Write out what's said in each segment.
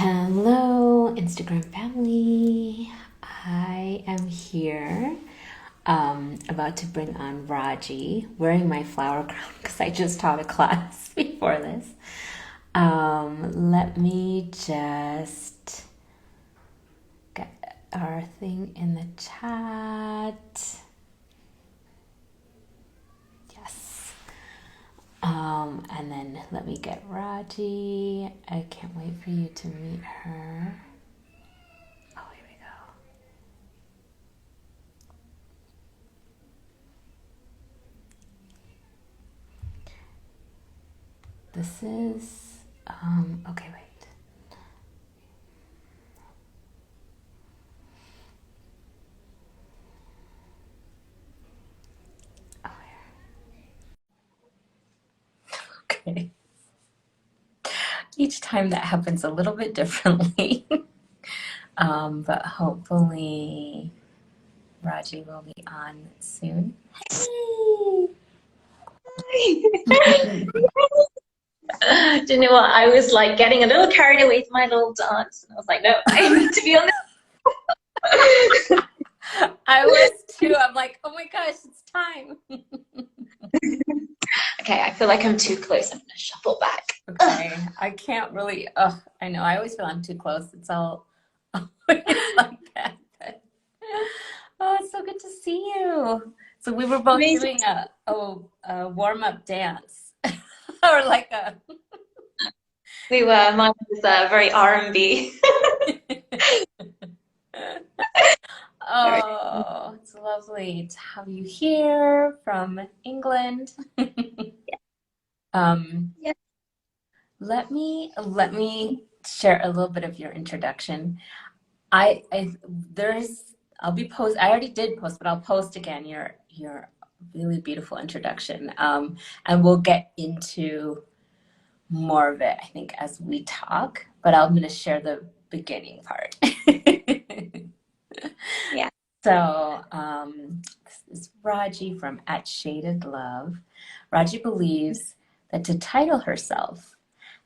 Hello, Instagram family. I am here, about to bring on Raji, wearing my flower crown because I just taught a class before this. Let me just get our thing in the chat. Yes. And then let me get Raji. I can't wait for you to meet her. Oh, here we go. This is, okay, wait. Oh, here. Okay. Each time that happens a little bit differently. But hopefully Raji will be on soon. Hey! Do you know what? I was like getting a little carried away with my little dance, and I was like, no, I need to be on this. I was too. I'm like, oh my gosh, it's time. Okay, I feel like I'm too close. I'm gonna shuffle back. Okay, I can't really. Oh, I know. I always feel I'm too close. It's all always like that. But, oh, it's so good to see you. So we were both Amazing. doing a warm-up dance, or like a. We were. Mine was very R&B. Oh, it's lovely to have you here from England. Yeah. Let me share a little bit of your introduction. I there's I'll be post I already did post, but I'll post again your really beautiful introduction. And we'll get into more of it, I think, as we talk, but I'm going to share the beginning part. Yeah. So, this is Raji from At Shaded Love. Raji believes that to title herself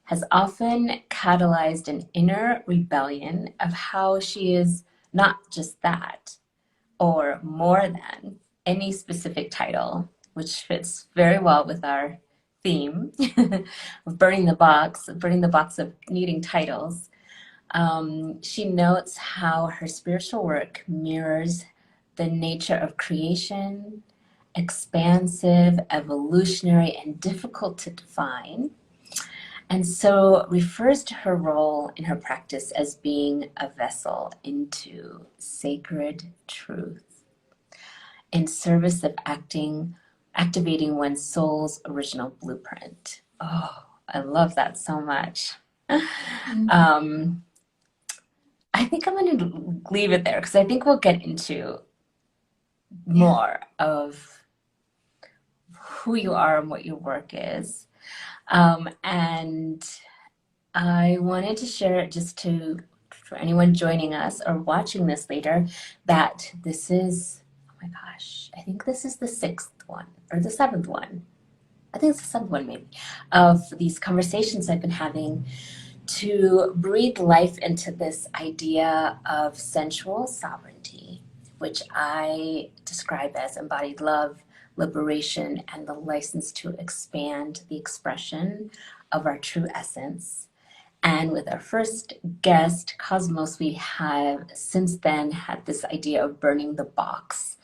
has often catalyzed an inner rebellion of how she is not just that, or more than any specific title, which fits very well with our theme of burning the box of needing titles. She notes how her spiritual work mirrors the nature of creation, expansive, evolutionary, and difficult to define, and so refers to her role in her practice as being a vessel into sacred truth in service of activating one's soul's original blueprint. Oh, I love that so much. Um, I think I'm going to leave it there because I think we'll get into more of who you are and what your work is. And I wanted to share it just for anyone joining us or watching this later, that this is, oh my gosh, I think this is the sixth one or the seventh one. I think it's the seventh one maybe, of these conversations I've been having to breathe life into this idea of sensual sovereignty, which I describe as embodied love, liberation, and the license to expand the expression of our true essence. And with our first guest, Cosmos, we have since then had this idea of burning the box.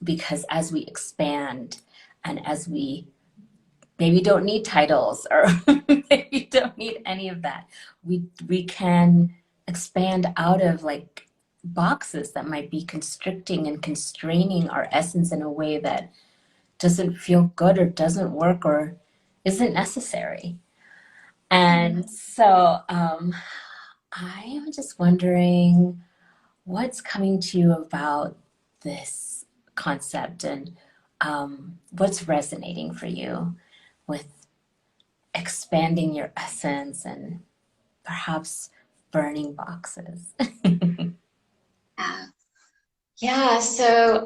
Because as we expand and as we maybe don't need titles or maybe don't need any of that, we can expand out of like boxes that might be constricting and constraining our essence in a way that doesn't feel good or doesn't work or isn't necessary. And so I am just wondering what's coming to you about this concept, and what's resonating for you with expanding your essence and perhaps burning boxes. Yeah. Yeah. So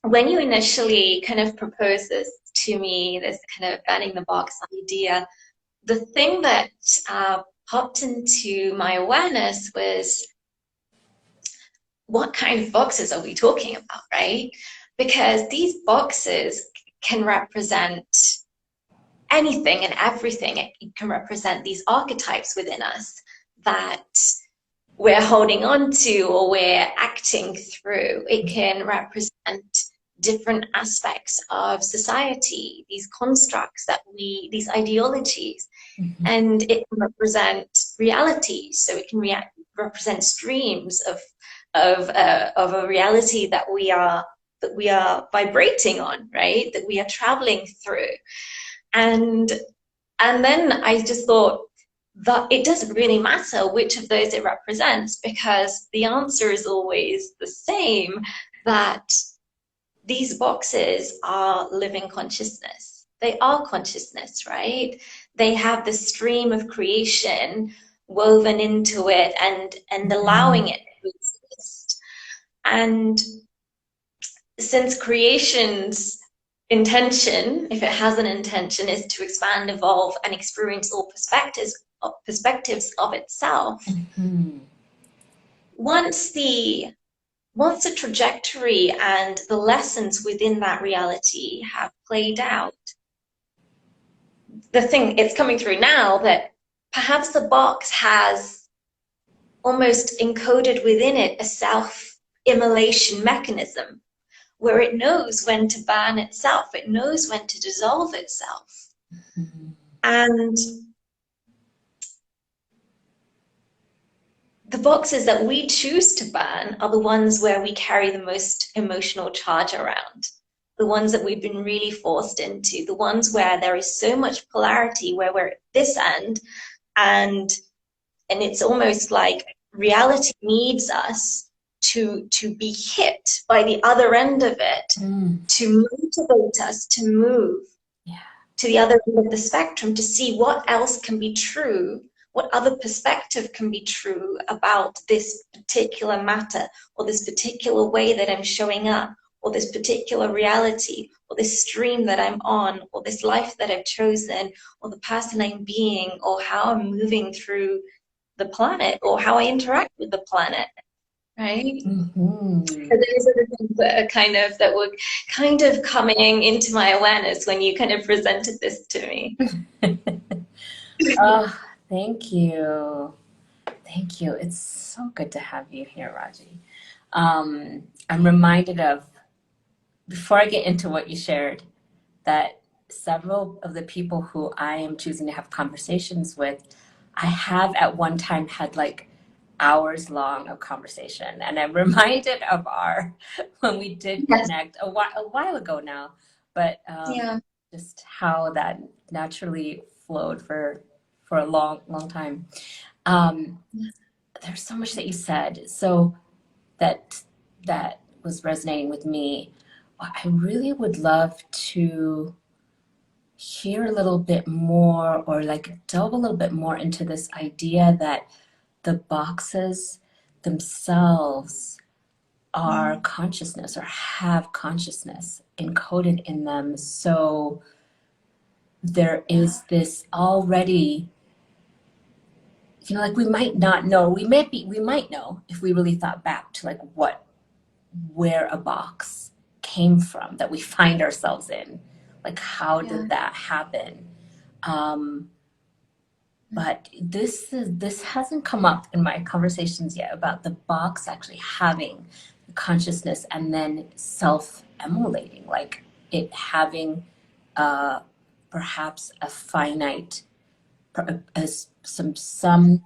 when you initially kind of proposed this to me, this kind of banning the box idea, the thing that popped into my awareness was, what kind of boxes are we talking about, right? Because these boxes can represent anything and everything. It can represent these archetypes within us that we're holding on to or we're acting through. It can represent different aspects of society, these constructs that these ideologies, and it can represent reality. So it can represent streams of a reality that we are vibrating on, right? That we are traveling through. And then I just thought that it doesn't really matter which of those it represents, because the answer is always the same, that these boxes are living consciousness. They are consciousness, right? They have the stream of creation woven into it and allowing it to exist. And since creation's intention, if it has an intention, is to expand, evolve, and experience all perspectives of itself, once the trajectory and the lessons within that reality have played out, it's coming through now that perhaps the box has almost encoded within it a self-immolation mechanism, where it knows when to burn itself, it knows when to dissolve itself. And the boxes that we choose to burn are the ones where we carry the most emotional charge around, the ones that we've been really forced into, the ones where there is so much polarity, where we're at this end, and it's almost like reality needs us to be hit by the other end of it to motivate us to move to the other end of the spectrum, to see what else can be true, what other perspective can be true about this particular matter, or this particular way that I'm showing up, or this particular reality, or this stream that I'm on, or this life that I've chosen, or the person I'm being, or how I'm moving through the planet, or how I interact with the planet, right? So those are the things that were kind of coming into my awareness when you kind of presented this to me. Oh, thank you. Thank you. It's so good to have you here, Raji. I'm reminded of, before I get into what you shared, that several of the people who I am choosing to have conversations with, I have at one time had like hours long of conversation. And I'm reminded of when we did connect a while ago now, but just how that naturally flowed for a long time. There's so much that you said, so that was resonating with me. I really would love to hear a little bit more, or like delve a little bit more into this idea that the boxes themselves are consciousness, or have consciousness encoded in them. So there is this already, like we might not know, we might know if we really thought back to like where a box came from that we find ourselves in, like how did that happen? But this hasn't come up in my conversations yet, about the box actually having consciousness and then self-immolating, like it having perhaps a finite, some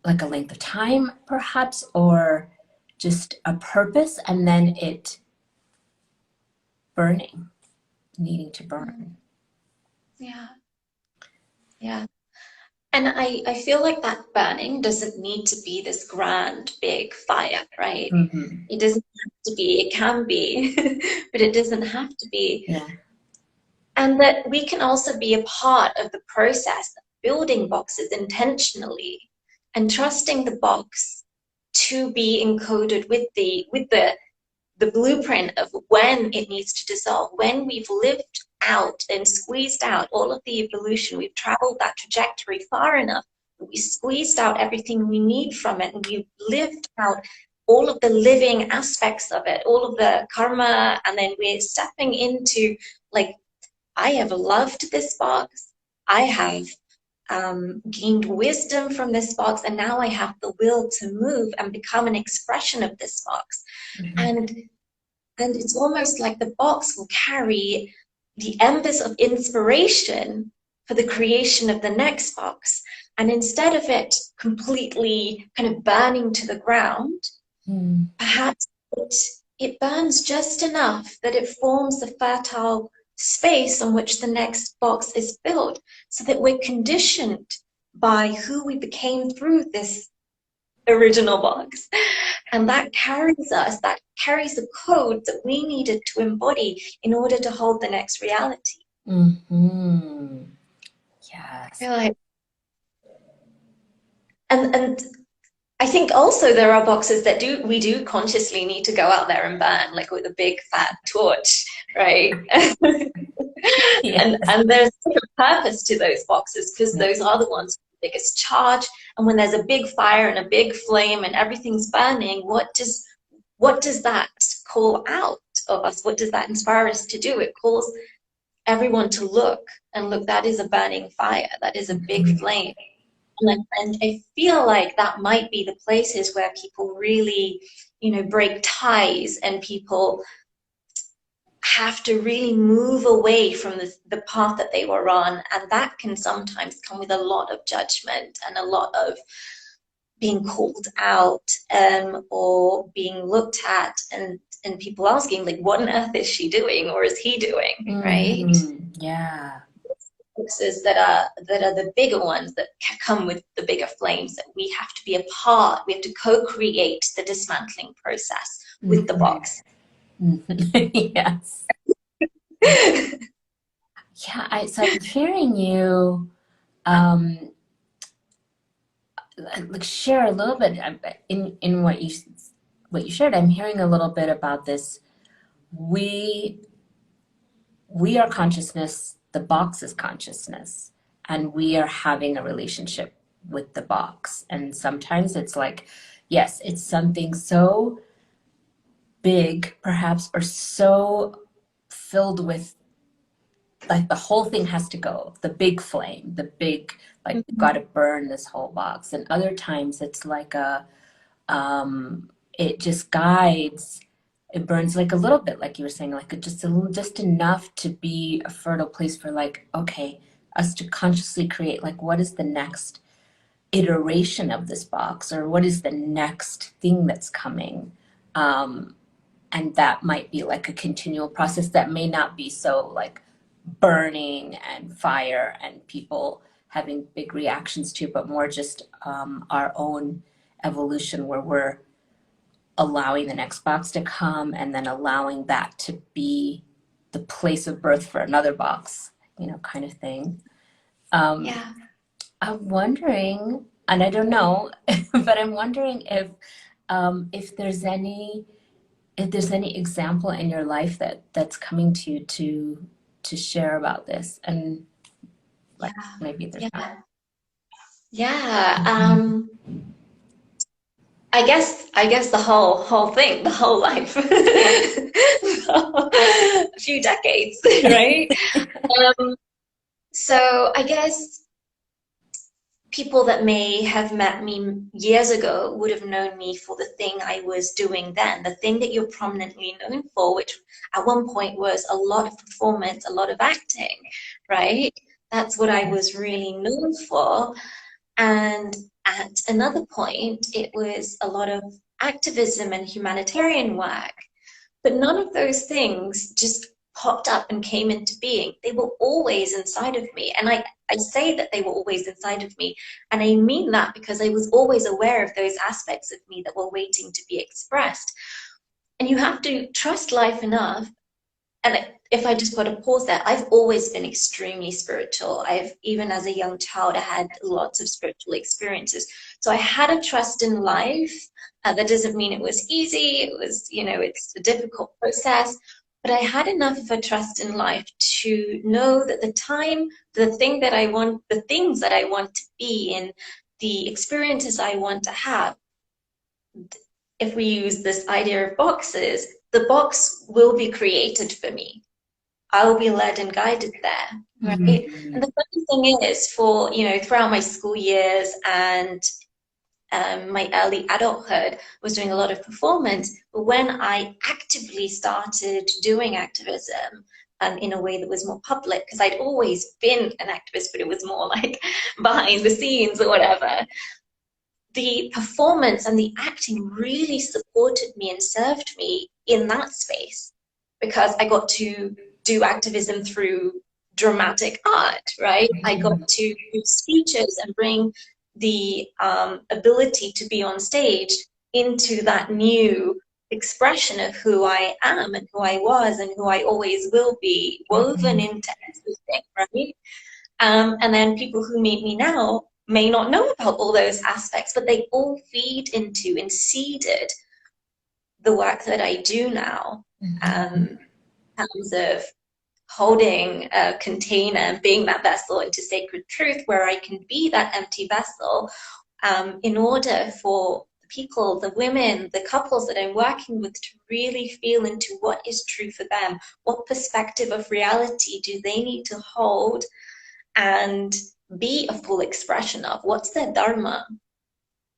like a length of time perhaps, or just a purpose, and then it needing to burn. Yeah. And I feel like that burning doesn't need to be this grand, big fire, right? It doesn't have to be. It can be, but it doesn't have to be. Yeah. And that we can also be a part of the process of building boxes intentionally, and trusting the box to be encoded with the blueprint of when it needs to dissolve, when we've lived out and squeezed out all of the evolution, we've traveled that trajectory far enough we squeezed out everything we need from it, and we lived out all of the living aspects of it, all of the karma, and then we're stepping into, like, I have loved this box, I have gained wisdom from this box, and now I have the will to move and become an expression of this box. And it's almost like the box will carry the embers of inspiration for the creation of the next box. And instead of it completely kind of burning to the ground, perhaps it burns just enough that it forms the fertile space on which the next box is built, so that we're conditioned by who we became through this original box. And that carries us, that carries the code that we needed to embody in order to hold the next reality. Yes. You're like, and I think also there are boxes that we do consciously need to go out there and burn, like with a big fat torch, right? Yes. And there's a purpose to those boxes, because those are the ones with the biggest charge. And when there's a big fire and a big flame and everything's burning, what does that call out of us? What does that inspire us to do? It calls everyone to look, and look, that is a burning fire, that is a big flame. And I feel like that might be the places where people really, break ties, and people have to really move away from the path that they were on. And that can sometimes come with a lot of judgment and a lot of being called out, or being looked at, and people asking, like, what on earth is she doing, or is he doing, right? Yeah. Boxes that are the bigger ones, that come with the bigger flames, that we have to be a part, we have to co-create the dismantling process with the box. Yes. Yeah, so I'm hearing you like share a little bit in what you shared. I'm hearing a little bit about this. We are consciousness, the box is consciousness, and we are having a relationship with the box. And sometimes it's like, yes, it's something so big, perhaps, or so filled with, like, the whole thing has to go, the big flame, the big, like, we've got to burn this whole box. And other times it's like it just guides. It burns, like, a little bit, like you were saying, like just enough to be a fertile place for, like, okay, us to consciously create, like, what is the next iteration of this box, or what is the next thing that's coming. And that might be like a continual process that may not be so, like, burning and fire and people having big reactions to, but more just our own evolution, where we're allowing the next box to come, and then allowing that to be the place of birth for another box, kind of thing. Yeah. I'm wondering, and I don't know, but I'm wondering if there's any example in your life that's coming to you to share about this, and, like, maybe there's not. Yeah. I guess the whole thing, the whole life, a few decades, right? So I guess people that may have met me years ago would have known me for the thing I was doing then, the thing that you're prominently known for, which at one point was a lot of performance, a lot of acting, right? That's what I was really known for. And at another point, it was a lot of activism and humanitarian work. But none of those things just popped up and came into being. They were always inside of me. And I say that they were always inside of me. And I mean that because I was always aware of those aspects of me that were waiting to be expressed. And you have to trust life enough. And if I just got to pause there, I've always been extremely spiritual. Even as a young child, I had lots of spiritual experiences. So I had a trust in life. That doesn't mean it was easy. It was, it's a difficult process. But I had enough of a trust in life to know that the things that I want to be in, the experiences I want to have, if we use this idea of boxes, the box will be created for me. I will be led and guided there, right? And the funny thing is, for, you know, throughout my school years and my early adulthood, was doing a lot of performance. But when I actively started doing activism in a way that was more public, because I'd always been an activist, but it was more like behind the scenes or whatever, the performance and the acting really supported me and served me in that space, because I got to do activism through dramatic art, right? I got to do speeches and bring the ability to be on stage into that new expression of who I am and who I was and who I always will be, woven into everything, right? And then people who meet me now may not know about all those aspects, but they all feed into and seeded the work that I do now, in terms of holding a container and being that vessel into sacred truth, where I can be that empty vessel, in order for the people, the women, the couples that I'm working with to really feel into what is true for them. What perspective of reality do they need to hold and be a full expression of? What's their dharma?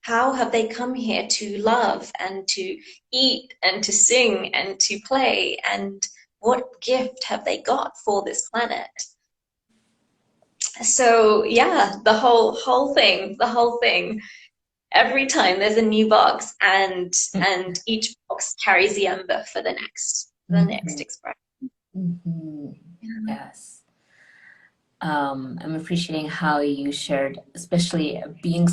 How have they come here to love and to eat and to sing and to play? And what gift have they got for this planet? So yeah, the whole thing. Every time there's a new box, and each box carries the ember for the next expression. Yes. I'm appreciating how you shared, especially being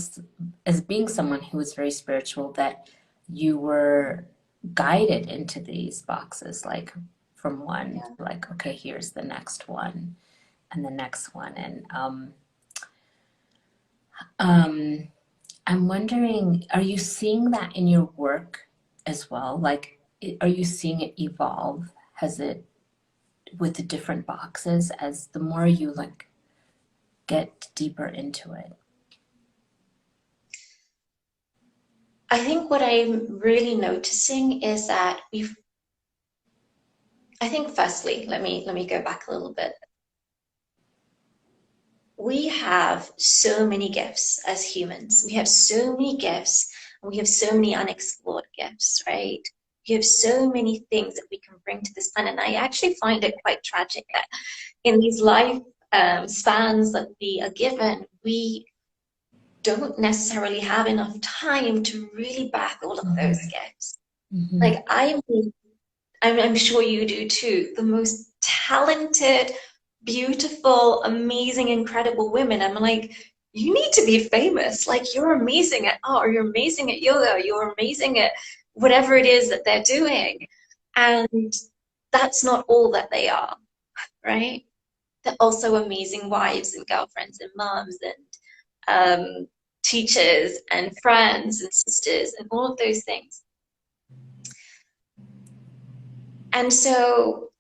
someone who was very spiritual, that you were guided into these boxes, like from one, like, okay, here's the next one and the next one. And I'm wondering, are you seeing that in your work as well? Like, are you seeing it evolve? Has it, with the different boxes, as the more you like get deeper into it? I think what I'm really noticing is that I think firstly, let me go back a little bit. We have so many gifts as humans. We have so many gifts, and we have so many unexplored gifts, right? We have so many things that we can bring to this planet. And I actually find it quite tragic that in these life spans that we are given, we don't necessarily have enough time to really back all of those gifts. Like I'm sure you do too, the most talented, beautiful, amazing, incredible women. I'm like, you need to be famous. Like, you're amazing at art, or you're amazing at yoga, or you're amazing at whatever it is that they're doing. And that's not all that they are, right? They're also amazing wives and girlfriends and moms and teachers and friends and sisters and all of those things. And so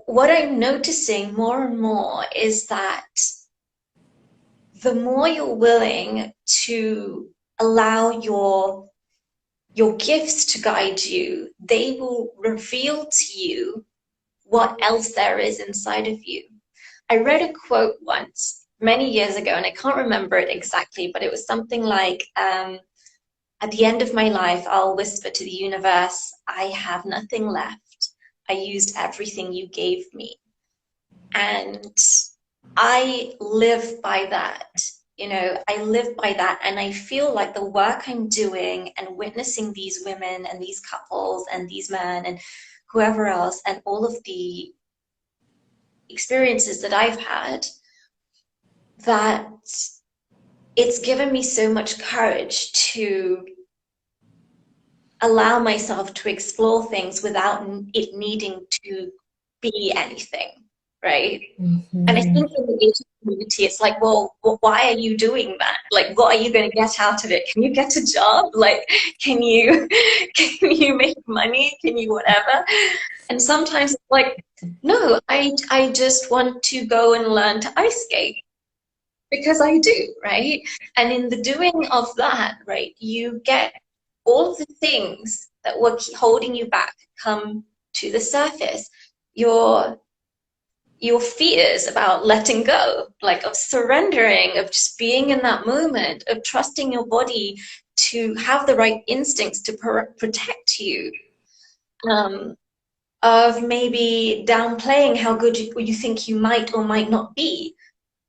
what I'm noticing more and more is that the more you're willing to allow your gifts to guide you, they will reveal to you what else there is inside of you. I read a quote once, many years ago, and I can't remember it exactly, but it was something like, at the end of my life, I'll whisper to the universe, I have nothing left. I used everything you gave me. And I live by that. You know, I live by that. And I feel like the work I'm doing and witnessing these women and these couples and these men and whoever else and all of the experiences that I've had, that it's given me so much courage to allow myself to explore things without it needing to be anything, right? And I think in the Asian community, it's like, well, why are you doing that? Like, what are you going to get out of it? Can you get a job? Like, can you make money? Can you whatever? And sometimes it's like, no, I just want to go and learn to ice skate. because I do, right? And in the doing of that, right, you get all of the things that were holding you back come to the surface. Your fears about letting go, like of surrendering, of just being in that moment, of trusting your body to have the right instincts to protect you, of maybe downplaying how good you think you might or might not be,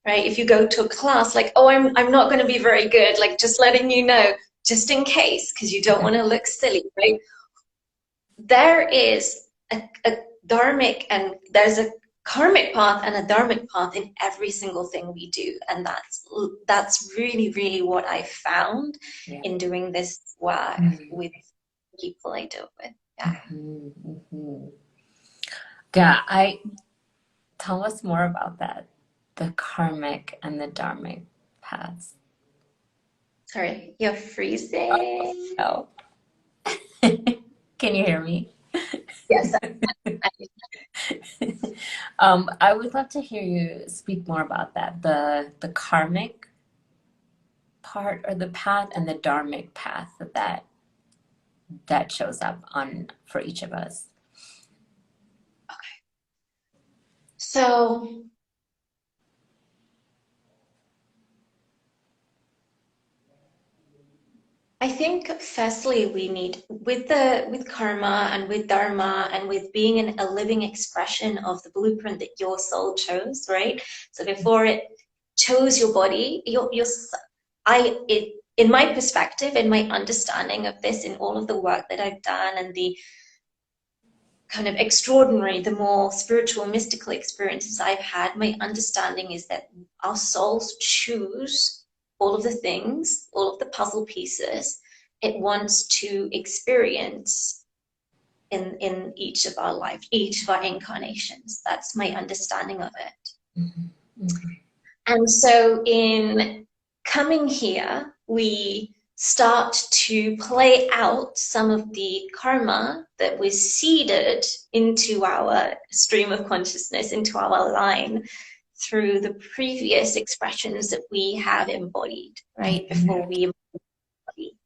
right? If you go to a class like, oh, I'm not going to be very good, like just letting you know, just in case, because you don't want to look silly, right? There is a dharmic and there's a karmic path and a dharmic path in every single thing we do, and that's really, really what I found in doing this work with people I deal with. Yeah, tell us more about that, the karmic and the dharmic paths. Sorry, you're freezing. Oh. Can you hear me? Yes. I would love to hear you speak more about that, the karmic part or the path and the dharmic path that shows up on for each of us. Okay. So I think firstly we need with karma and with dharma and with being a living expression of the blueprint that your soul chose, right? So before it chose your body, in my perspective, in my understanding of this, in all of the work that I've done and the kind of extraordinary, the more spiritual, mystical experiences I've had, my understanding is that our souls choose all of the things, all of the puzzle pieces it wants to experience in each of our lives, each of our incarnations. That's my understanding of it. Mm-hmm. Mm-hmm. And so in coming here, we start to play out some of the karma that was seeded into our stream of consciousness, into our line, through the previous expressions that we have embodied, right? Before we embody.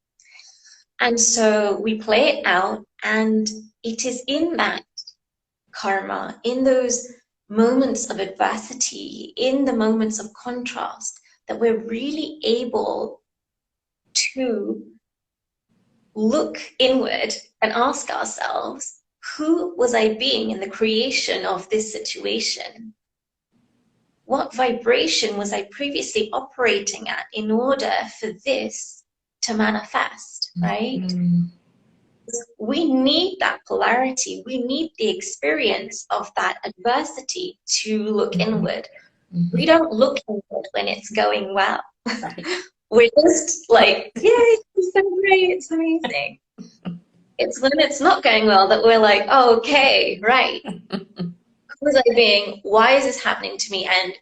And so we play it out, and it is in that karma, in those moments of adversity, in the moments of contrast, that we're really able to look inward and ask ourselves, who was I being in the creation of this situation? What vibration was I previously operating at in order for this to manifest, right? Mm-hmm. We need that polarity. We need the experience of that adversity to look inward. Mm-hmm. We don't look inward when it's going well. Right. We're just like, yay, it's so great, it's amazing. It's when it's not going well that we're like, oh, okay, right. Who was I being? Why is this happening to me? And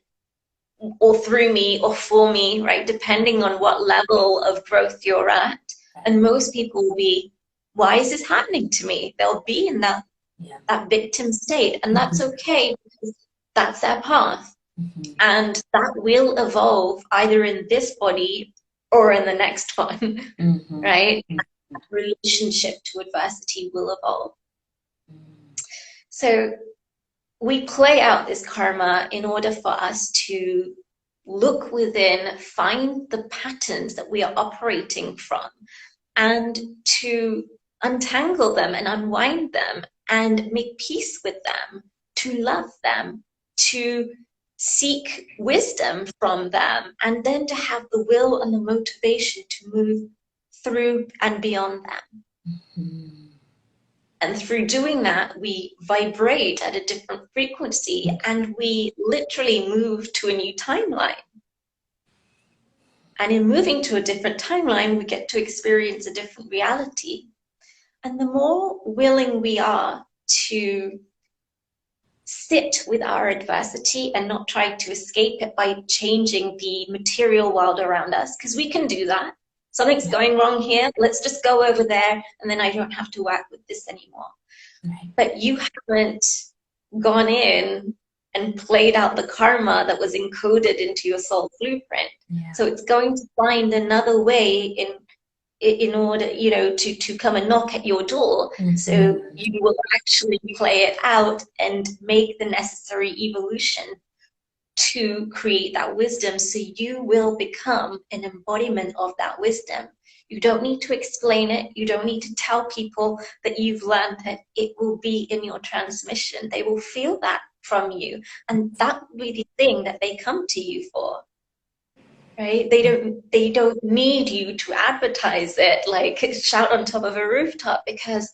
or through me or for me, right? Depending on what level of growth you're at. And most people will be, why is this happening to me? They'll be in that victim state, and that's okay, because that's their path. Mm-hmm. And that will evolve either in this body or in the next one, Mm-hmm. right? That relationship to adversity will evolve. So we play out this karma in order for us to look within, find the patterns that we are operating from, and to untangle them and unwind them and make peace with them, to love them, to seek wisdom from them, and then to have the will and the motivation to move through and beyond them. Mm-hmm. And through doing that, we vibrate at a different frequency, and we literally move to a new timeline. And in moving to a different timeline, we get to experience a different reality. And the more willing we are to sit with our adversity and not try to escape it by changing the material world around us, because we can do that. Something's going wrong here, let's just go over there, and then I don't have to work with this anymore. Right. But you haven't gone in and played out the karma that was encoded into your soul blueprint. Yeah. So it's going to find another way in order, you know, to come and knock at your door. So you will actually play it out and make the necessary evolution to create that wisdom. So you will become an embodiment of that wisdom. You don't need to explain it. You don't need to tell people that you've learned it. It will be in your transmission. They will feel that from you. And that will be the thing that they come to you for. Right? They don't need you to advertise it, like shout on top of a rooftop, because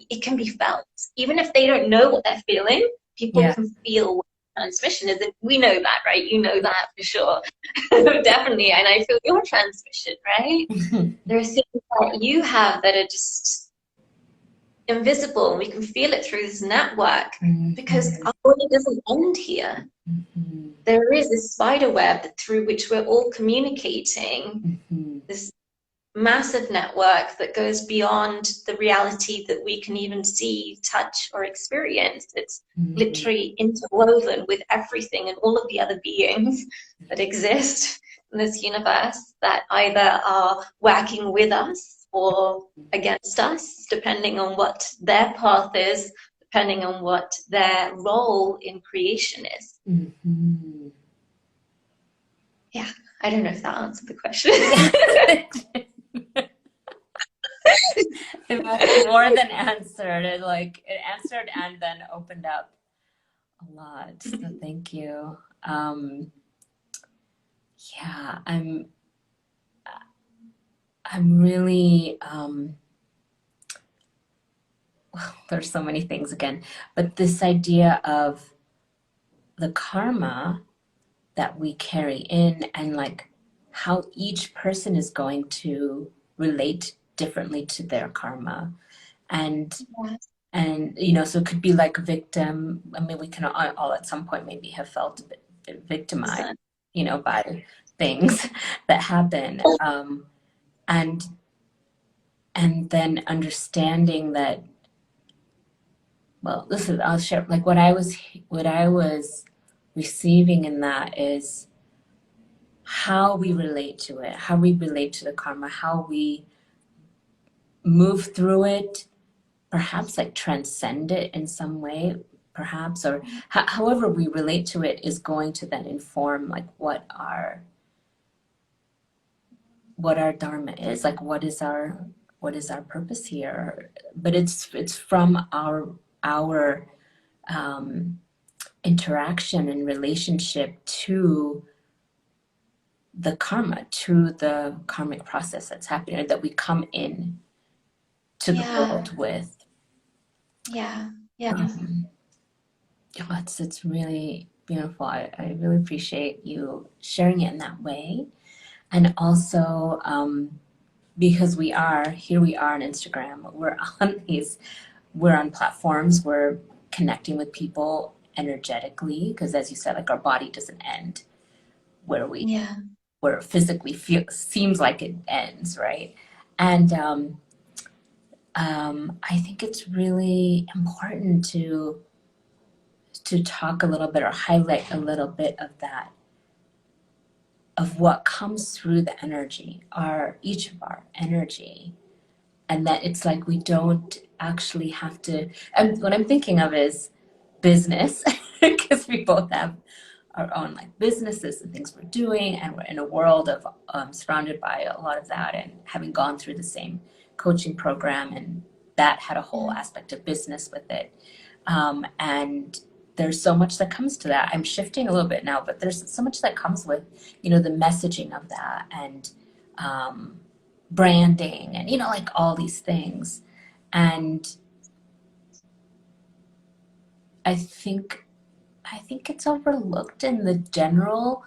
it can be felt. Even if they don't know what they're feeling, people can feel what transmission is. And we know that, right? You know that for sure. Definitely. And I feel your transmission, right? There are things that you have that are just invisible, and we can feel it through this network because our body doesn't end here. There is this spider web through which we're all communicating, this massive network that goes beyond the reality that we can even see, touch, or experience. It's literally interwoven with everything and all of the other beings that exist in this universe that either are working with us or against us, depending on what their path is, depending on what their role in creation is. Yeah, I don't know if that answered the question. It more than answered. It answered and then opened up a lot. So thank you. Yeah, I'm really well, there's so many things again, but this idea of the karma that we carry in, and like how each person is going to relate differently to their karma. And you know, so it could be like a victim. I mean, we can all at some point maybe have felt a bit victimized, you know, by things that happen. And then understanding that, well, listen, I'll share like what I was receiving in that is how we relate to it, how we relate to the karma, how we move through it, perhaps like transcend it in some way, perhaps, or however we relate to it is going to then inform like what our dharma is, like what is our purpose here. But it's from our interaction and relationship to the karma, to the karmic process that's happening, or that we come in to the world with. It's really beautiful. I really appreciate you sharing it in that way. And also because we are on Instagram, we're on platforms, we're connecting with people energetically, because as you said, like our body doesn't end where where it physically seems like it ends, right? And I think it's really important to talk a little bit or highlight a little bit of that, of what comes through the energy, each of our energy, and that it's like we don't actually have to. And what I'm thinking of is business, because we both have our own like businesses and things we're doing, and we're in a world of surrounded by a lot of that, and having gone through the same coaching program, and that had a whole aspect of business with it, and there's so much that comes to that. I'm shifting a little bit now, but there's so much that comes with, you know, the messaging of that, and branding, and, you know, like all these things. And I think it's overlooked in the general,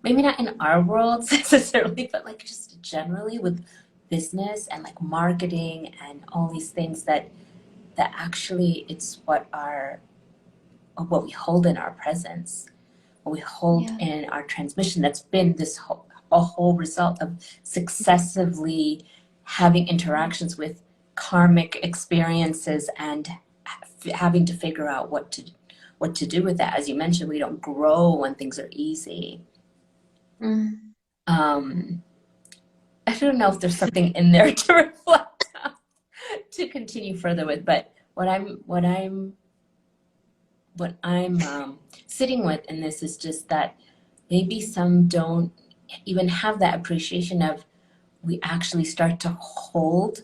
maybe not in our world necessarily, but like just generally with business and like marketing and all these things, that actually it's what we hold in our presence, what we hold in our transmission. That's been a whole result of successively having interactions with karmic experiences and having to figure out what what to do with that. As you mentioned, we don't grow when things are easy. I don't know if there's something in there to reflect on, to continue further with, but what I'm sitting with in this is just that maybe some don't even have that appreciation of, we actually start to hold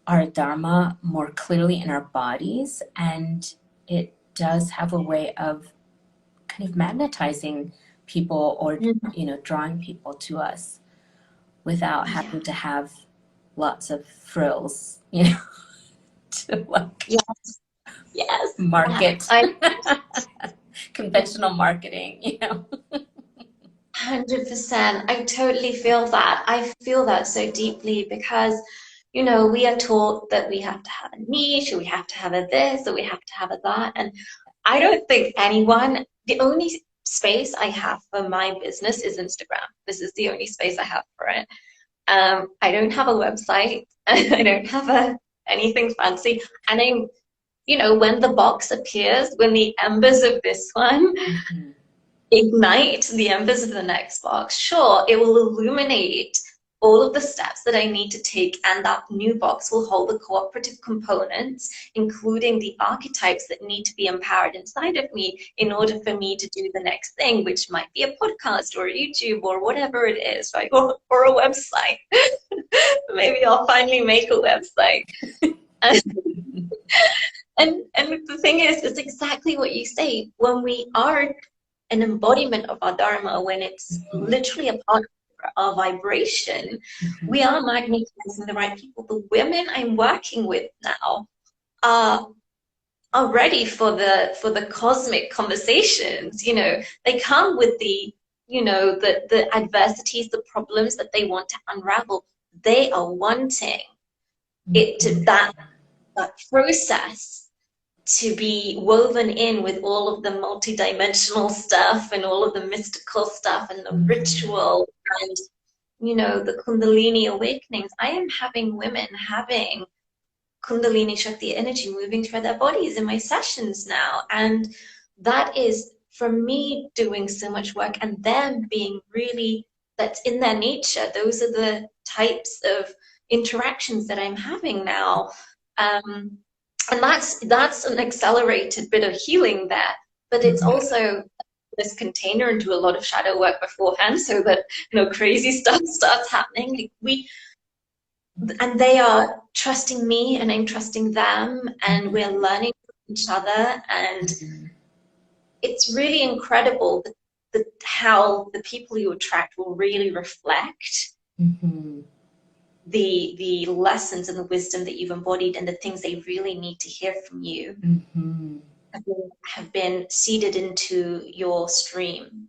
our dharma more clearly in our bodies, and it does have a way of kind of magnetizing people, or drawing people to us without having to have lots of frills, to like Yes. market conventional marketing. 100%. I totally feel that. I feel that so deeply because, we are taught that we have to have a niche, or we have to have a this, or we have to have a that. And I don't think the only space I have for my business is Instagram. This is the only space I have for it. I don't have a website. I don't have anything fancy. And when the box appears, when the embers of this one ignite the embers of the next box, sure, it will illuminate all of the steps that I need to take, and that new box will hold the cooperative components, including the archetypes that need to be empowered inside of me in order for me to do the next thing, which might be a podcast or YouTube or whatever it is, right? Or a website. Maybe I'll finally make a website. And the thing is, it's exactly what you say. When we are an embodiment of our dharma, when it's literally a part of our vibration, we are magnetizing the right people. The women I'm working with now are ready for the cosmic conversations. They come with the adversities, the problems that they want to unravel. They are wanting that process to be woven in with all of the multidimensional stuff and all of the mystical stuff and the ritual and the Kundalini awakenings. I am having women having Kundalini Shakti energy moving through their bodies in my sessions now, and that is from me doing so much work and them being really, that's in their nature. Those are the types of interactions that I'm having now. And that's an accelerated bit of healing there, but it's also this container and do a lot of shadow work beforehand so that crazy stuff starts happening. And they are trusting me and I'm trusting them, and we're learning from each other, and it's really incredible how the people you attract will really reflect the lessons and the wisdom that you've embodied, and the things they really need to hear from you have been seeded into your stream,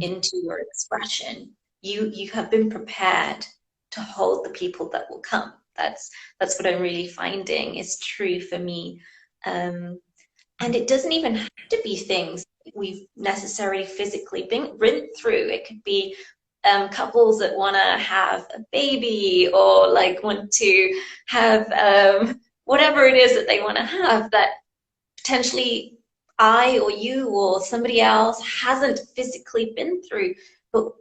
into your expression. You have been prepared to hold the people that will come. That's what I'm really finding is true for me. And it doesn't even have to be things we've necessarily physically been through. It could be couples that want to have a baby, or want to have whatever it is that they want to have, that potentially I or you or somebody else hasn't physically been through, but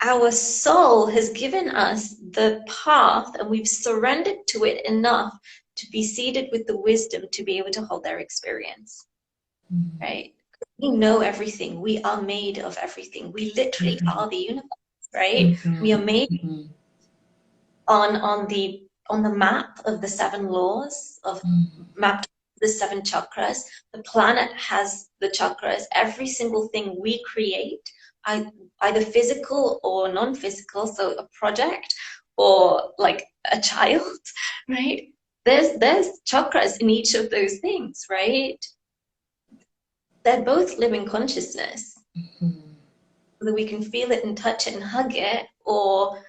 our soul has given us the path and we've surrendered to it enough to be seated with the wisdom to be able to hold their experience, right? We know everything. We are made of everything. We literally are the universe, right? We are made on the map of the 7 laws, of mapped the 7 chakras. The planet has the chakras. Every single thing we create, either physical or non-physical, so a project or like a child, right? There's chakras in each of those things, right? They're both living consciousness. Whether we can feel it and touch it and hug it, or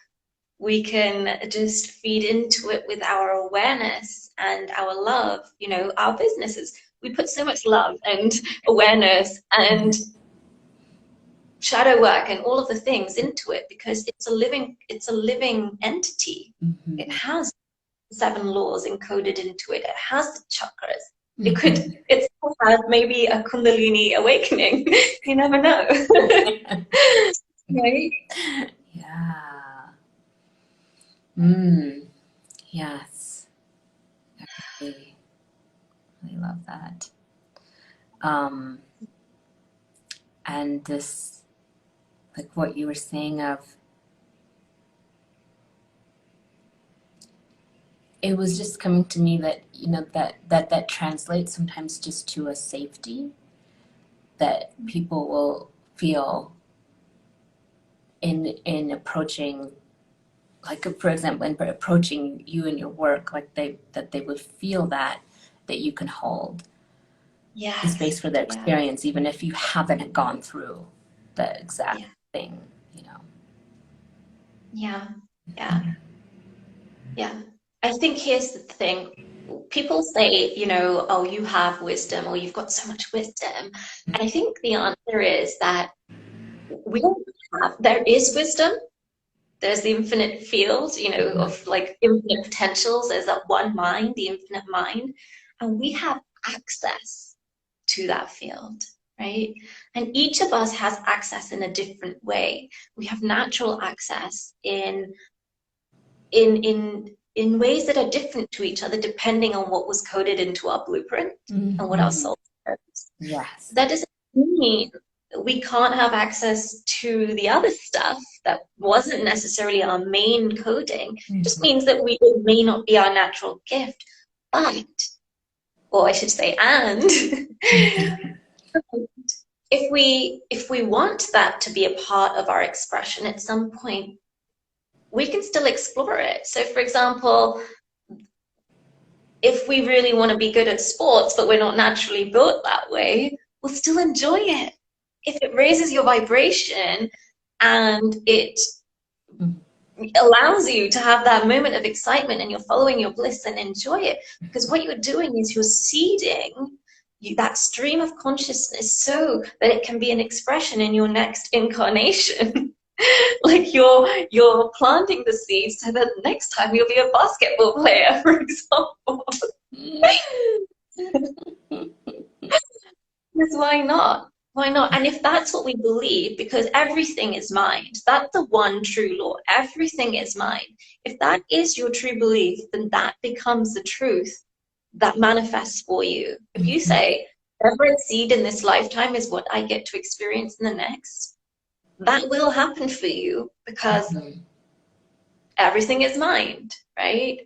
we can just feed into it with our awareness and our love. Our businesses, we put so much love and awareness and shadow work and all of the things into it because it's a living entity. It has 7 laws encoded into it. It has the chakras. It still has maybe a Kundalini awakening. You never know. Right? Yeah. Mm. Yes. I really, really love that. Um, and this, like what you were saying of, it was just coming to me that, you know, that translates sometimes just to a safety that people will feel in approaching, like for example, in approaching you and your work, like they would feel that you can hold the space Yes. for their Yeah. experience, even if you haven't gone through the exact Yeah. thing, you know. Yeah. Yeah. Yeah. I think here's the thing. People say, oh, you have wisdom or you've got so much wisdom. And I think the answer is that we don't there is wisdom. There's the infinite field, of like infinite potentials. There's that one mind, the infinite mind. And we have access to that field, right? And each of us has access in a different way. We have natural access in ways that are different to each other, depending on what was coded into our blueprint and what our Mm-hmm. soul knows. Yes. That doesn't mean we can't have access to the other stuff that wasn't necessarily our main coding. It just Mm-hmm. means that it may not be our natural gift, but, or I should say, and if we want that to be a part of our expression at some point, we can still explore it. So, for example, if we really want to be good at sports, but we're not naturally built that way, we'll still enjoy it. If it raises your vibration and it allows you to have that moment of excitement and you're following your bliss, and enjoy it. Because what you're doing is you're seeding that stream of consciousness so that it can be an expression in your next incarnation. Like you're planting the seeds so that next time you'll be a basketball player, for example. Because why not? Why not? And if that's what we believe, because everything is mind, that's the one true law. Everything is mind. If that is your true belief, then that becomes the truth that manifests for you. If you say, whatever I seed in this lifetime is what I get to experience in the next, that will happen for you because everything is mind, right?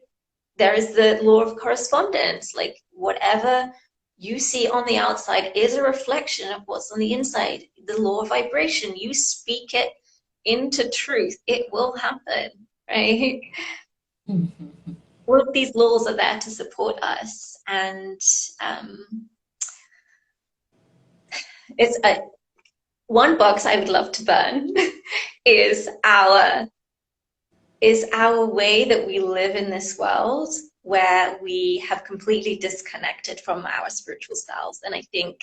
There is the law of correspondence. Like whatever you see on the outside is a reflection of what's on the inside. The law of vibration, you speak it into truth, it will happen, right? All of these laws are there to support us. And it's one box I would love to burn is our way that we live in this world, where we have completely disconnected from our spiritual selves. And I think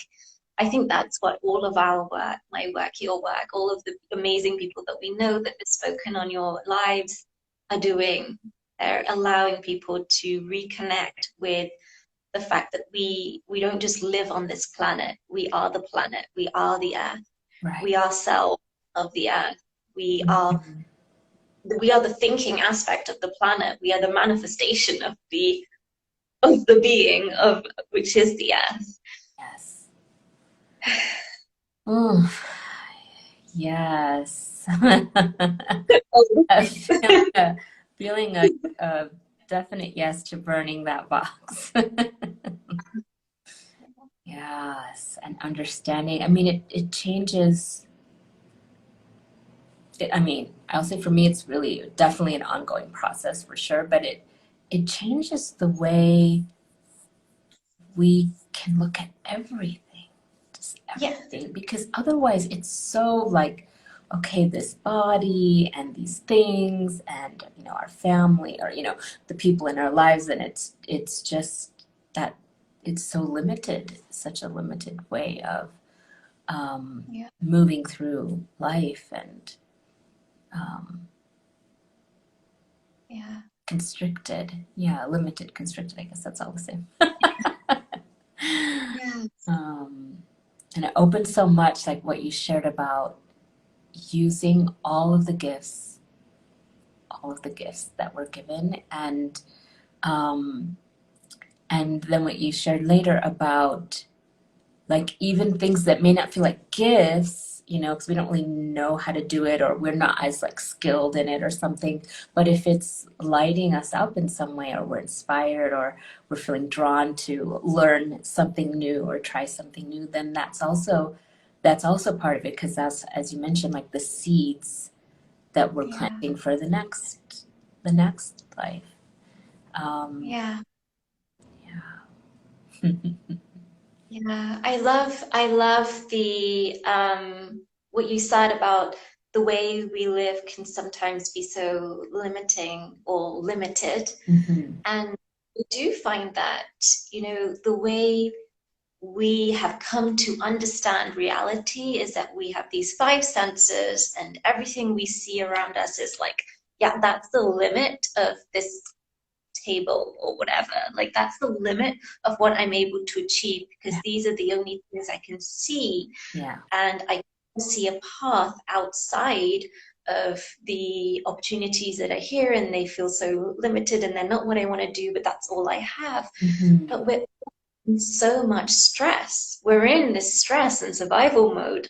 that's what all of our work, my work, your work, all of the amazing people that we know that have spoken on your lives are doing. They're allowing people to reconnect with the fact that we don't just live on this planet. We are the planet. We are the earth. Right. We are cells of the earth. We are the thinking aspect of the planet. We are the manifestation of the being of which is the earth. Yes. Oh, yes. Feeling a definite yes to burning that box. Yes, and understanding. I mean, it changes. I mean, I'll say for me, it's really definitely an ongoing process for sure, but it changes the way we can look at everything, just everything, Yeah. because otherwise it's so like, okay, this body and these things and, you know, our family or, you know, the people in our lives, and it's just that it's so limited, such a limited way of moving through life and constricted. Yeah, limited, constricted. I guess that's all the same. Um, and it opened so much, like what you shared about using all of the gifts that were given, um, and then what you shared later about like even things that may not feel like gifts, you know, because we don't really know how to do it or we're not as like skilled in it or something. But if it's lighting us up in some way, or we're inspired, or we're feeling drawn to learn something new or try something new, then that's also part of it, because that's, as you mentioned, like the seeds that we're Yeah, planting for the next life. Um, yeah, yeah. yeah. I love the what you said about the way we live can sometimes be so limiting or limited. Mhm. And we do find that, the way we have come to understand reality is that we have these five senses, and everything we see around us is like, yeah, that's the limit of this table or whatever. Like, that's the limit of what I'm able to achieve because Yeah. these are the only things I can see. Yeah. And I can see a path outside of the opportunities that are here, and they feel so limited and they're not what I want to do, but that's all I have. Mhm. But we're in so much stress. We're in this stress and survival mode.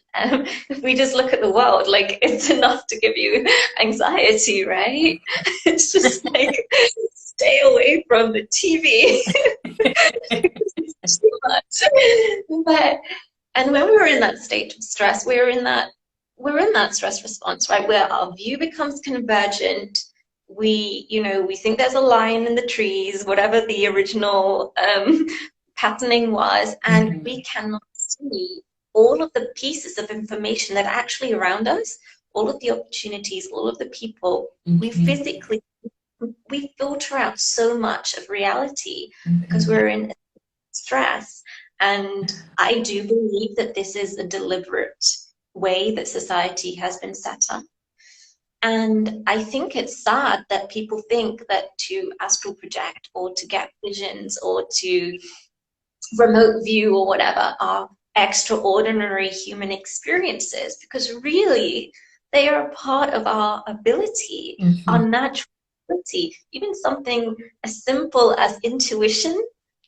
If we just look at the world, like, it's enough to give you anxiety, right? It's just like, stay away from the TV. It's too much. But and when we're in that state of stress, we're in that stress response, right? Where our view becomes convergent. We think there's a lion in the trees, whatever the original patterning was, and Mhm. we cannot see all of the pieces of information that are actually around us, all of the opportunities, all of the people. We Mhm. physically we filter out so much of reality because Mhm. we're in stress. And I do believe that this is a deliberate way that society has been set up. And I think it's sad that people think that to astral project or to get visions or to remote view or whatever are extraordinary human experiences, because really they are a part of our ability, our Mhm. natural ability. Even something as simple as intuition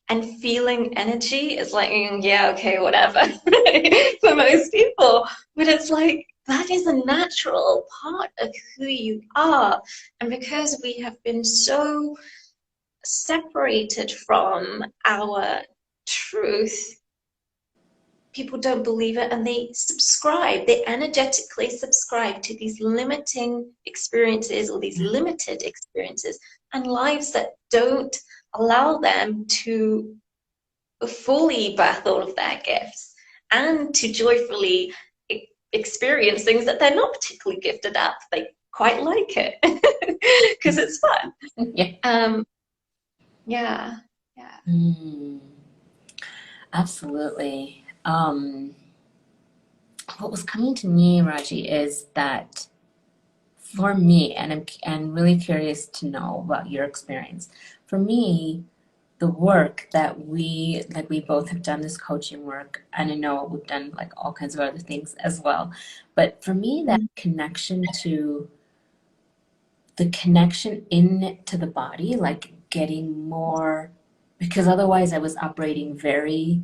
and feeling energy is like, yeah, okay, whatever, for most people. But it's like, that is a natural part of who you are. And because we have been so separated from our truth, people don't believe it, and they energetically subscribe to these limiting experiences or these limited experiences and lives that don't allow them to fully birth all of their gifts and to joyfully experience things that they're not particularly gifted at. They quite like it because it's fun. Yeah. Yeah, yeah, Mm. Absolutely. What was coming to me, Raji, is that for me, and I'm really curious to know about your experience. For me, the work that we both have done, this coaching work, and I know we've done like all kinds of other things as well. But for me, that connection to the connection into the body, like getting more, because otherwise I was operating very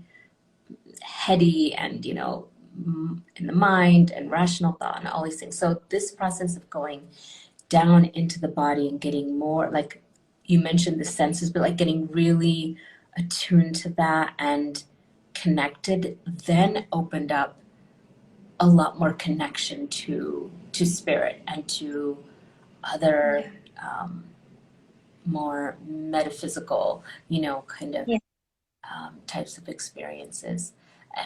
heady and, in the mind and rational thought and all these things. So this process of going down into the body and getting more, like you mentioned the senses, but like getting really attuned to that and connected, then opened up a lot more connection to spirit and to other yeah, more metaphysical, kind of yeah, types of experiences.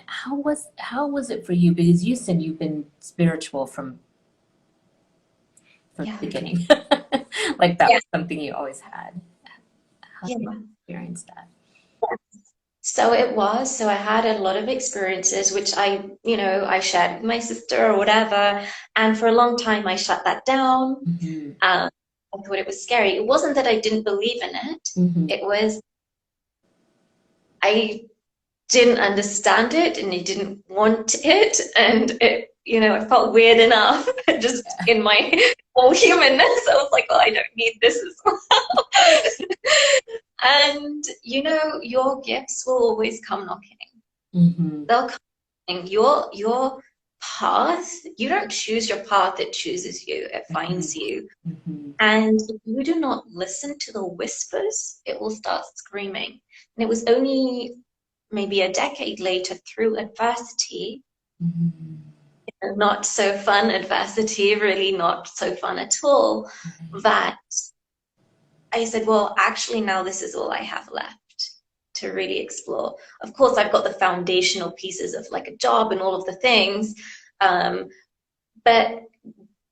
How was it for you? Because you said you've been spiritual from the yeah, beginning, like that yeah, was something you always had. How did you yeah. experience that? So it was. So I had a lot of experiences, which I shared with my sister or whatever. And for a long time, I shut that down. Mm-hmm. Um, I thought it was scary. It wasn't that I didn't believe in it. Mm-hmm. It was I. didn't understand it and I didn't want it, and it, I felt weird enough just in my whole humanness. I was like, well, I don't need this as well. And your gifts will always come knocking. Mm-hmm. They'll come knocking. Your path, you don't choose your path, it chooses you, it finds you. Mm-hmm. And if you do not listen to the whispers, it will start screaming. And it was only maybe a decade later, through adversity, Mm-hmm. not so fun adversity, really not so fun at all, Right. that I said, well, actually, now this is all I have left to really explore. Of course, I've got the foundational pieces of like a job and all of the things, but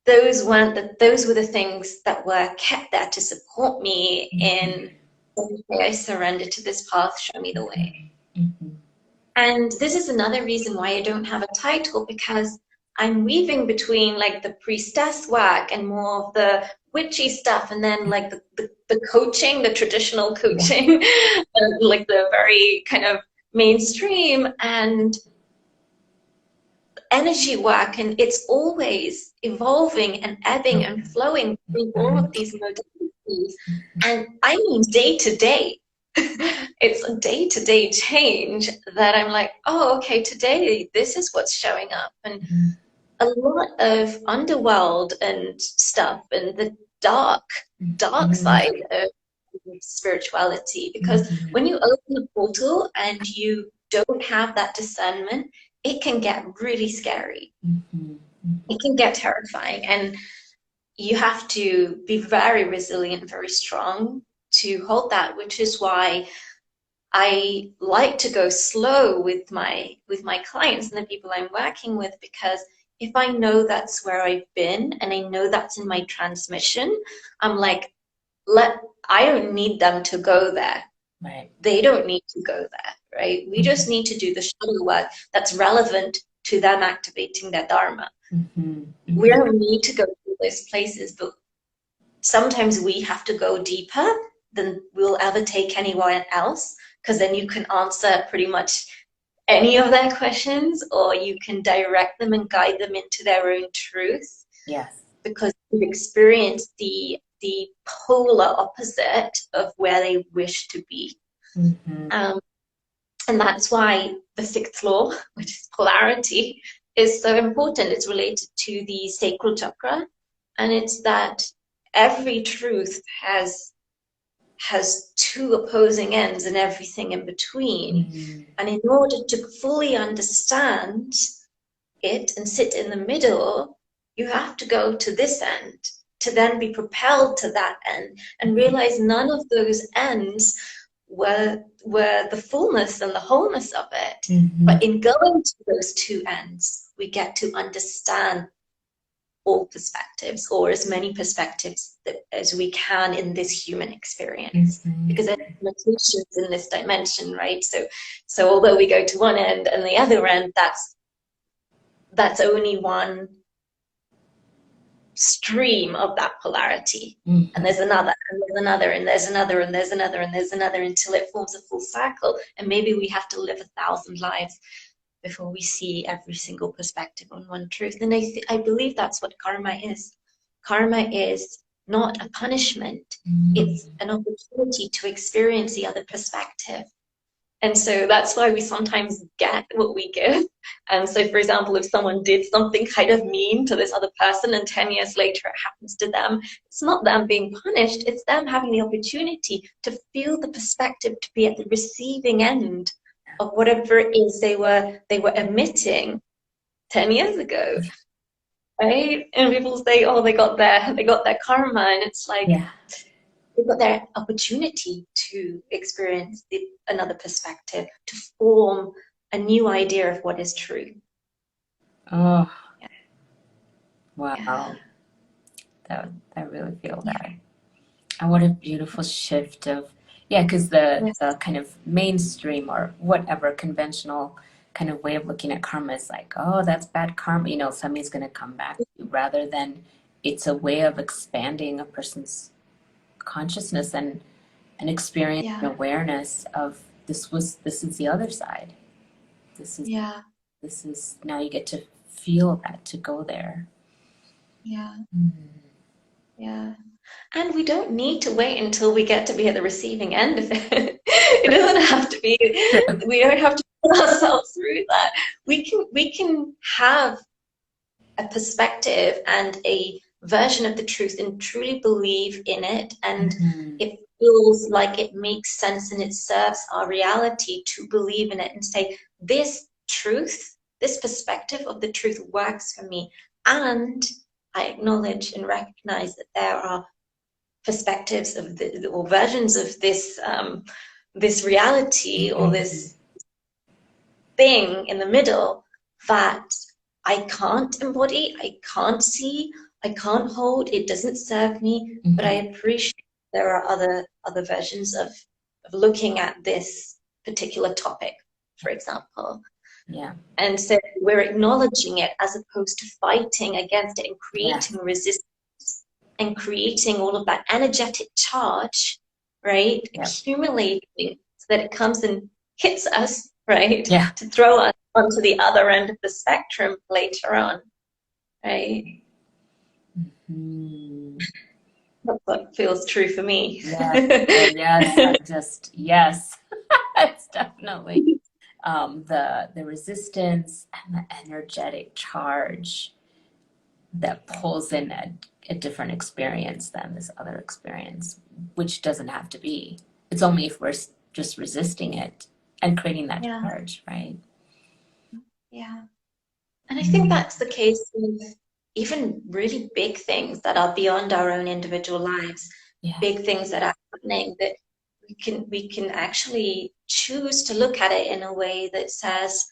those were the things that were kept there to support me in, okay, I surrender to this path, show me the way. Mm-hmm. And this is another reason why I don't have a title, because I'm weaving between like the priestess work and more of the witchy stuff, and then like the coaching, the traditional coaching, and like the very kind of mainstream and energy work. And it's always evolving and ebbing and flowing through all of these modalities. And I mean day to day. It's a day-to-day change that I'm like, oh, okay, today this is what's showing up. And a lot of underworld and stuff and the dark side of spirituality. Because when you open a portal and you don't have that discernment, it can get really scary. It can get terrifying. And you have to be very resilient, very strong to hold that, which is why I like to go slow with my clients and the people I'm working with, because if I know that's where I've been and I know that's in my transmission, I'm like, I don't need them to go there. Right. They don't need to go there, right? We just need to do the shadow work that's relevant to them activating their dharma. We don't need to go to those places, but sometimes we have to go deeper than we'll ever take anyone else, because then you can answer pretty much any of their questions, or you can direct them and guide them into their own truth. Yes. Because you've experienced the polar opposite of where they wish to be. And that's why the sixth law, which is polarity, is so important. It's related to the sacral chakra, and it's that every truth has two opposing ends and everything in between. And in order to fully understand it and sit in the middle, you have to go to this end to then be propelled to that end and realize none of those ends were the fullness and the wholeness of it. But in going to those two ends, we get to understand all perspectives, or as many perspectives as we can in this human experience, because there's limitations in this dimension, right? So although we go to one end and the other end, that's only one stream of that polarity. And there's another, and there's another, and there's another, and there's another, and there's another, until it forms a full circle. And maybe we have to live 1,000 lives before we see every single perspective on one truth. And I believe that's what karma is. Karma is not a punishment. It's an opportunity to experience the other perspective. And so that's why we sometimes get what we give. And so, for example, if someone did something kind of mean to this other person and 10 years later it happens to them, it's not them being punished, it's them having the opportunity to feel the perspective, to be at the receiving end of whatever it is they were emitting 10 years ago, right? And people say, oh, they got their karma, and it's like, they've got their opportunity to experience another perspective, to form a new idea of what is true. Oh, wow. I really feel that. And what a beautiful shift of, because the kind of mainstream or whatever conventional kind of way of looking at karma is like, oh, that's bad karma, somebody's going to come back to you, rather than it's a way of expanding a person's consciousness and experience and awareness of this is the other side. This is Yeah. now you get to feel that, to go there. Yeah. Mm. Yeah. And we don't need to wait until we get to be at the receiving end of it. It doesn't have to be, True. we don't have to put ourselves through that. We can have a perspective and a version of the truth and truly believe in it, and Mhm. it feels like it makes sense and it serves our reality to believe in it and say, this truth, this perspective of the truth works for me. And I acknowledge and recognize that there are perspectives of the, or versions of this this reality or Mhm. this thing in the middle that I can't embody, I can't see, I can't hold, it doesn't serve me, but I Mhm. appreciate there are other versions of looking at this particular topic, for example. Yeah. And so we're acknowledging it as opposed to fighting against it and Yes. creating resistance and creating all of that energetic charge, right? Yep. Accumulating so that it comes and hits us, right? Yeah. To throw us onto the other end of the spectrum later on, right? Mhm. That's what feels true for me. Yes. Oh, yes. I just, yes. It's definitely the resistance and the energetic charge that pulls in a different experience than this other experience, which doesn't have to be. It's only if we're just resisting it and creating that Yeah, charge, right? yeah. And I think Mm. that's the case with even really big things that are beyond our own individual lives, Yeah. big things that are happening, that we can actually choose to look at it in a way that says,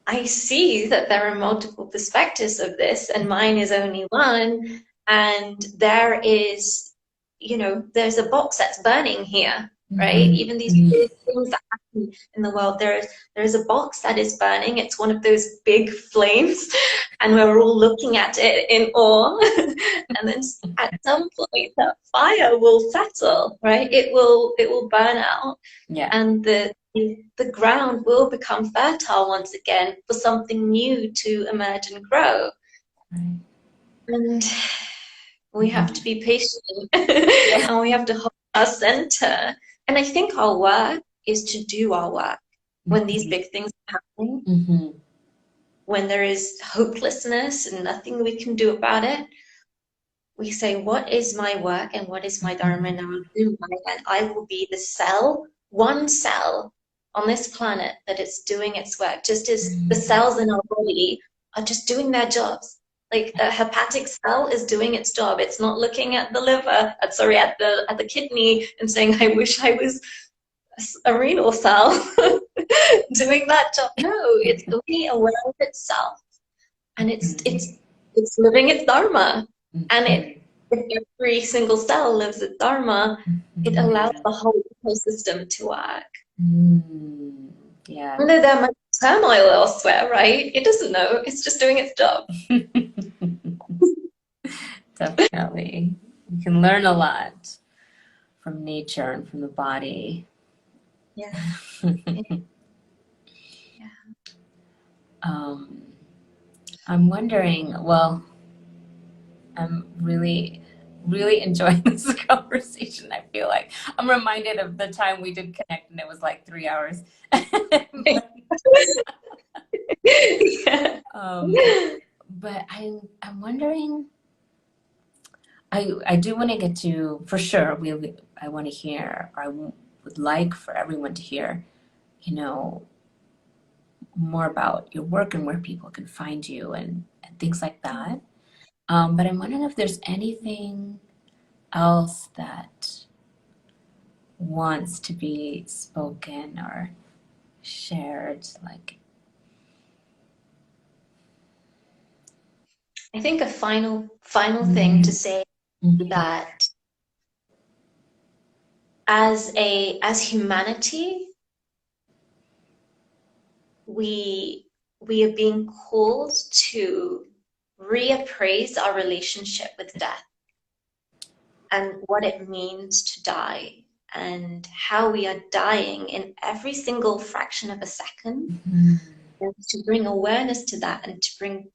I see that there are multiple perspectives of this, and mine is only one. And there is, there's a box that's burning here, right? Mhm. Even these Mhm. big things that happen in the world, there is a box that is burning. It's one of those big flames, and we're all looking at it in awe. And then at some point, that fire will settle, right? It will burn out, Yeah. and the ground will become fertile once again for something new to emerge and grow. Right. And we have to Mhm. be patient Yeah. and we have to hold our center. And I think our work is to do our work when these Mhm. big things are happening, Mhm. when there is hopelessness and nothing we can do about it. We say, what is my work and what is my dharma? And I will do mine, and I will be the cell, one cell on this planet that is doing its work, just as the Mhm. cells in our body are just doing their jobs. Like a hepatic cell is doing its job. It's not looking at the liver, sorry, at the kidney and saying, I wish I was a renal cell doing that job. No, it's fully aware of itself, and Mhm. it's living its dharma, and Mhm. if every single cell lives its dharma, it allows Mhm. the whole ecosystem to work. Mm. Yeah. I know there might be turmoil elsewhere, right? It doesn't know. It's just doing its job. Definitely. You can learn a lot from nature and from the body. Yeah, yeah. um, I'm wondering, well, I'm really, really enjoying this conversation. I feel like I'm reminded of the time we did connect and it was like 3 hours. Yeah. um, but I'm wondering, I do want to get to, for sure, I want to hear, or would like for everyone to hear, you know, more about your work and where people can find you and things like that. But I'm wondering if there's anything else that wants to be spoken or shared, like. I think a final thing to Mm-hmm. say Mm-hmm. that as humanity, we are being called to reappraise our relationship with death and what it means to die and how we are dying in every single fraction of a second, Mm-hmm. and to bring awareness to that and to bring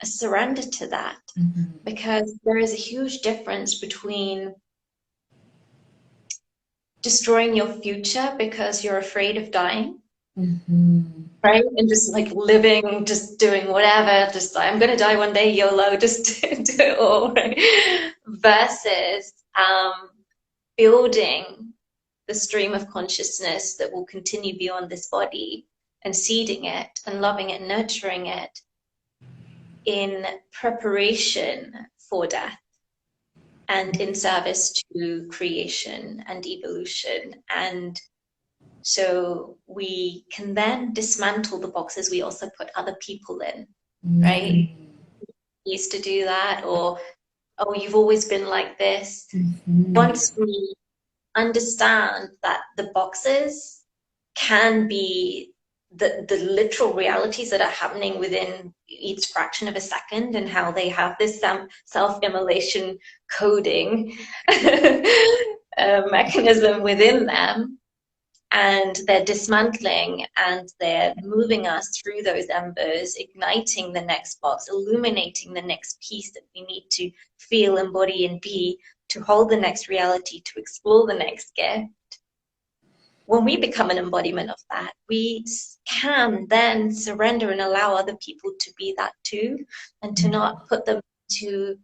a surrender to that. Mm-hmm. Because there is a huge difference between destroying your future because you're afraid of dying, Mm-hmm. right? And just like living, just doing whatever, just like, I'm going to die one day, YOLO, just do it all, right? Versus building the stream of consciousness that will continue beyond this body and seeding it and loving it, nurturing it in preparation for death and in service to creation and evolution. And so we can then dismantle the boxes we also put other people in, right? Mm-hmm. We used to do that, or, oh, you've always been like this. Mm-hmm. Once we understand that the boxes can be the literal realities that are happening within each fraction of a second, and how they have this self-immolation coding mechanism within them, and they're dismantling and they're moving us through those embers, igniting the next box, illuminating the next piece that we need to feel, embody, and be to hold the next reality, to explore the next gift. When we become an embodiment of that, we can then surrender and allow other people to be that too, and to not put them to.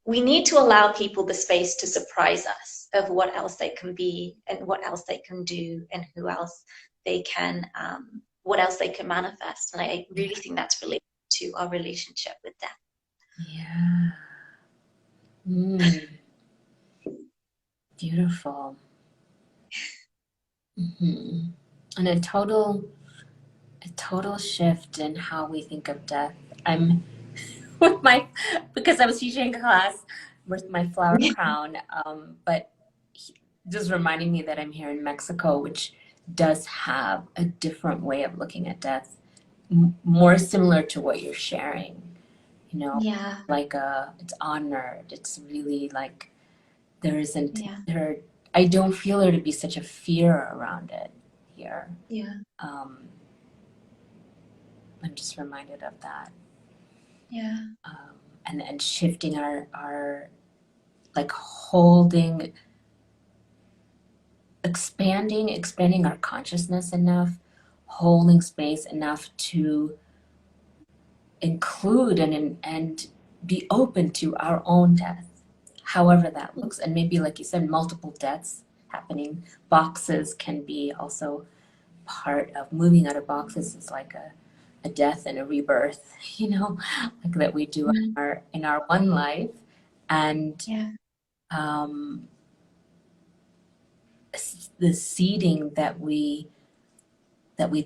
We need to allow people the space to surprise us of what else they can be and what else they can do and who else they can, what else they can manifest. And I really think that's related to our relationship with death. Yeah. Mm. Beautiful. Mm-hmm. And a total shift in how we think of death. I'm with my, because I was teaching a class with my flower crown, but just reminding me that I'm here in Mexico, which does have a different way of looking at death, more similar to what you're sharing. You know, Yeah. like it's honored. It's really like there isn't Yeah. there. I don't feel there to be such a fear around it here. Yeah. I'm just reminded of that. Yeah. And shifting our like holding, expanding our consciousness enough, holding space enough to include and be open to our own death, however that looks. And maybe, like you said, multiple deaths happening. Boxes can be also part of moving out of boxes. Is like a death and a rebirth, like that we do in our one life. And Yeah. the seeding that we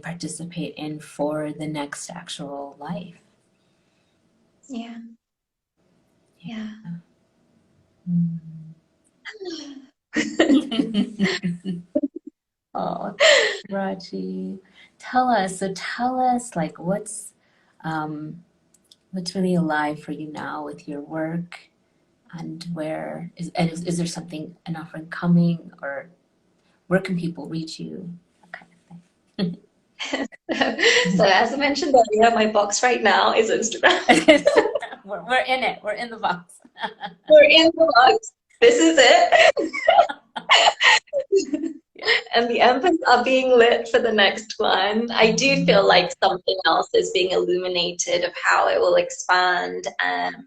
participate in for the next actual life. Yeah. Yeah. Oh, Raji, tell us like what's really alive for you now with your work, and is there something, an offering coming, or where can people reach you? That kind of thing. So as I mentioned earlier, my box right now is Instagram. We're in it. We're in the box. We're in the box. This is it. And the embers are being lit for the next one. I do feel like something else is being illuminated of how it will expand and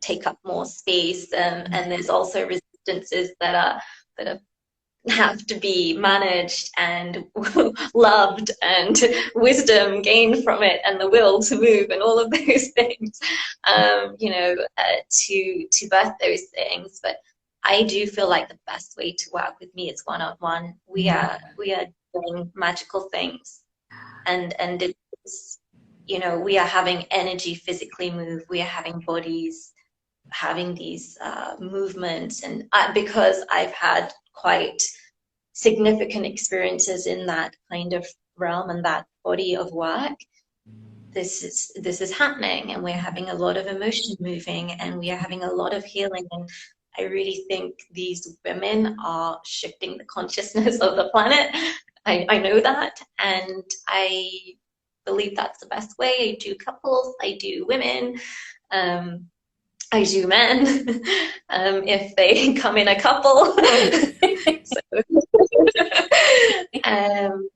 take up more space. And there's also resistances that have to be managed and loved, and wisdom gained from it, and the will to move, and all of those things, to birth those things. But I do feel like the best way to work with me is one-on-one. We are doing magical things, and it's, we are having energy physically move. We are having bodies having these movements, and because I've had quite significant experiences in that kind of realm and that body of work, this is happening, and we're having a lot of emotion moving, and we are having a lot of healing, and I really think these women are shifting the consciousness of the planet. I know that, and I believe that's the best way. I do couples, I do women, I do men, if they come in a couple. So,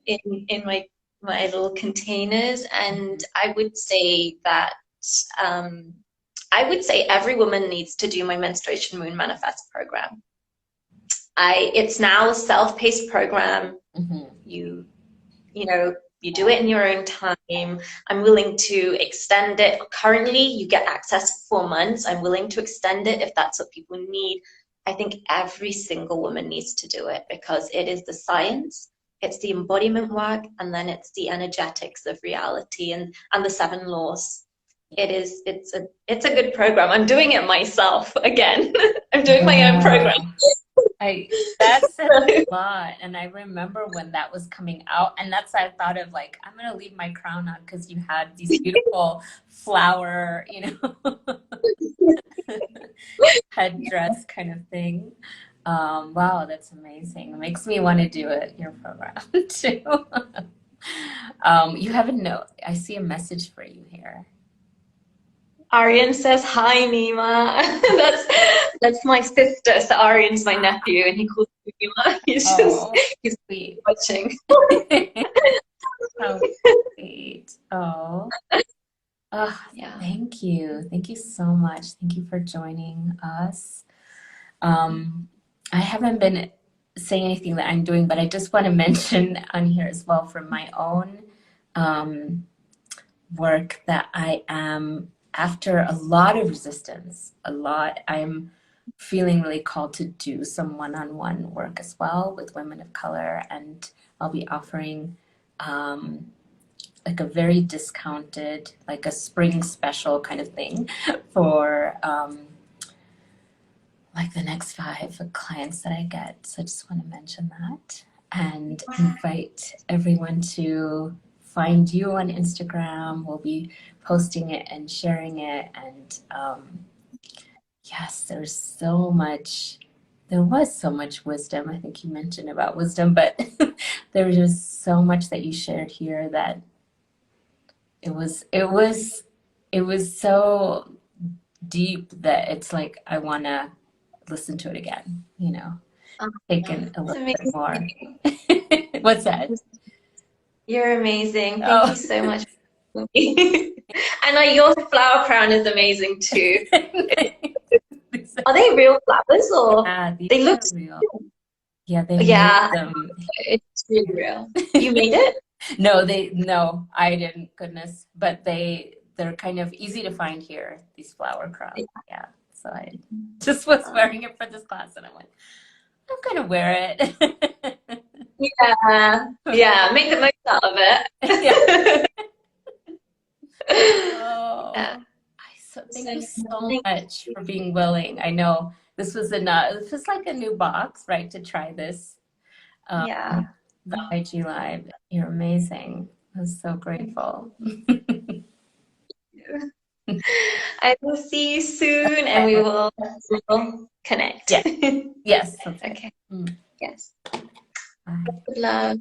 in my little containers, and I would say every woman needs to do my menstruation moon manifest program. It's now a self-paced program. You know, you do it in your own time. I'm willing to extend it. Currently, you get access for 4 months. I'm willing to extend it if that's what people need. I think every single woman needs to do it because it is the science, it's the embodiment work, and then it's the energetics of reality and the 7 laws. It's a good program. I'm doing it myself again. I'm doing my own program. That's a lot. And I remember when that was coming out, and that's I thought of like, I'm gonna leave my crown on because you had these beautiful flower, headdress kind of thing. Wow, that's amazing. It makes me want to do it, your program too. You have a note. I see a message for you here. Aryan says, "Hi, Nima." That's my sister. So Aryan's my nephew, and he calls me Nima. He's sweet. Watching. So sweet. Oh, yeah. Thank you. Thank you so much. Thank you for joining us. I haven't been saying anything that I'm doing, but I just want to mention on here as well for my own work that I am, after a lot of resistance, I'm feeling really called to do some one-on-one work as well with women of color, and I'll be offering like a very discounted, like a spring special kind of thing for like the next 5 clients that I get. So I just want to mention that and invite everyone to find you on Instagram. We'll be posting it and sharing it. And yes, there was so much wisdom. I think you mentioned about wisdom, but there was just so much that you shared here that it was so deep that it's like I want to listen to it again, take in a little bit more. What's that? You're amazing. Thank you so much. And your flower crown is amazing too. Are they real flowers or they look real? Yeah, they made them. It's really real. You made it? No, I didn't. Goodness, but they're kind of easy to find here. These flower crowns. Yeah. So I just was wearing it for this class, and I'm like, I'm gonna wear it. Yeah. Make the most out of it. Thank you so much for being willing. I know this was like a new box, right? To try this. The IG Live. You're amazing. I'm so grateful. I will see you soon, and we will connect. Yes. Okay. Yes. Bye. Love.